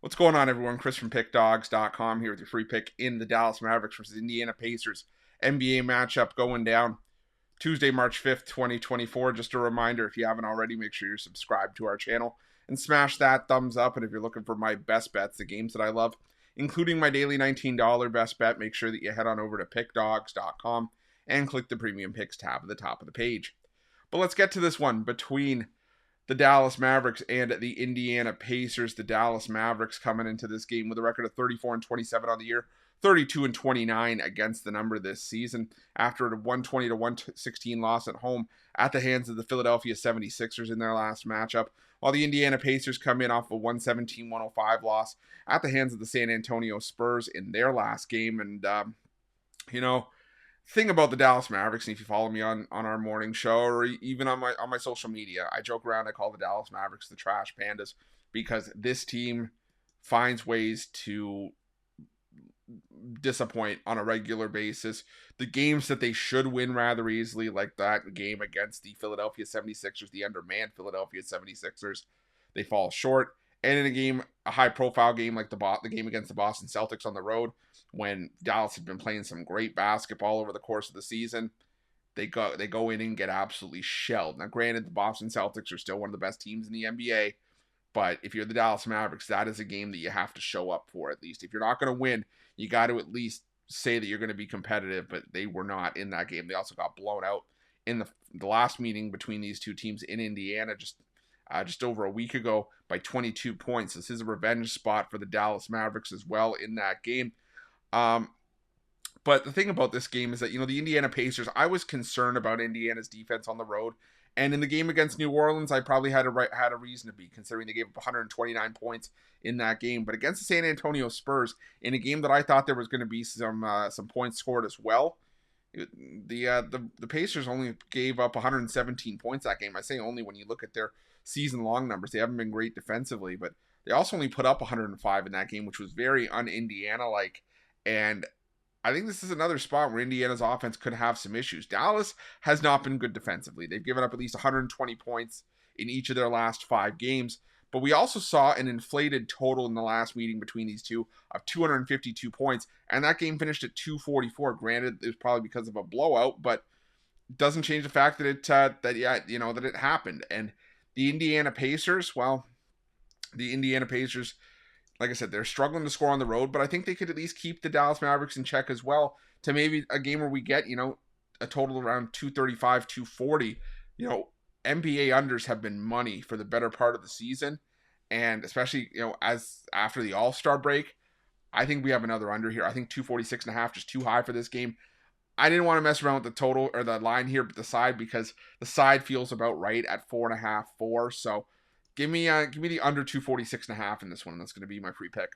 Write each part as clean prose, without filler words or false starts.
What's going on, everyone? Chris from Pickdawgz.com here with your free pick in the Dallas Mavericks versus Indiana Pacers NBA matchup going down Tuesday, March 5th, 2024. Just a reminder, if you haven't already, make sure you're subscribed to our channel and smash that thumbs up. And if you're looking for my best bets, the games that I love, including my daily $19 best bet, make sure that you head on over to Pickdawgz.com and click the Premium Picks tab at the top of the page. But let's get to this one between the Dallas Mavericks and the Indiana Pacers. The Dallas Mavericks coming into this game with a record of 34-27 on the year, 32-29 against the number this season after a 120-116 loss at home at the hands of the Philadelphia 76ers in their last matchup, while the Indiana Pacers come in off a 117-105 loss at the hands of the San Antonio Spurs in their last game. And, thing about the Dallas Mavericks, and if you follow me on our morning show or even on my social media, I joke around, I call the Dallas Mavericks the trash pandas, because this team finds ways to disappoint on a regular basis. The games that they should win rather easily, like that game against the Philadelphia 76ers, the undermanned Philadelphia 76ers, they fall short. And in a high-profile game like the game against the Boston Celtics on the road, when Dallas had been playing some great basketball over the course of the season, they go in and get absolutely shelled. Now, granted, the Boston Celtics are still one of the best teams in the NBA, but if you're the Dallas Mavericks, that is a game that you have to show up for at least. If you're not going to win, you got to at least say that you're going to be competitive, but they were not in that game. They also got blown out in the last meeting between these two teams in Indiana just over a week ago by 22 points. This is a revenge spot for the Dallas Mavericks as well in that game. But the thing about this game is that, the Indiana Pacers, I was concerned about Indiana's defense on the road. And in the game against New Orleans, I probably had a reason to be, considering they gave up 129 points in that game. But against the San Antonio Spurs, in a game that I thought there was going to be some points scored as well, the Pacers only gave up 117 points that game. I say only when you look at their season-long numbers. They haven't been great defensively, but they also only put up 105 in that game, which was very un-Indiana-like. And I think this is another spot where Indiana's offense could have some issues. Dallas has not been good defensively. They've given up at least 120 points in each of their last 5 games. But we also saw an inflated total in the last meeting between these two of 252 points. And that game finished at 244. Granted, it was probably because of a blowout, but it doesn't change the fact that it happened. And the Indiana Pacers, like I said, they're struggling to score on the road, but I think they could at least keep the Dallas Mavericks in check as well, to maybe a game where we get, a total around 235, 240. NBA unders have been money for the better part of the season, and especially, as after the All-Star break, I think we have another under here. I think 246.5 just too high for this game. I didn't want to mess around with the total or the line here, but the side, because the side feels about right at 4.5, 4. So give me the under 246.5 in this one. That's going to be my free pick.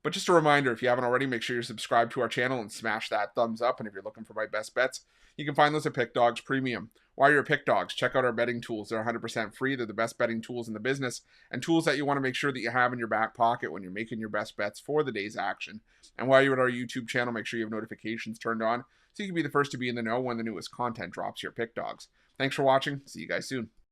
But just a reminder, if you haven't already, make sure you're subscribed to our channel and smash that thumbs up. And if you're looking for my best bets, you can find those at Pickdawgz Premium. While you're at Pickdawgz, check out our betting tools. They're 100% free. They're the best betting tools in the business, and tools that you want to make sure that you have in your back pocket when you're making your best bets for the day's action. And while you're at our YouTube channel, make sure you have notifications turned on so you can be the first to be in the know when the newest content drops here at Pickdawgz. Thanks for watching. See you guys soon.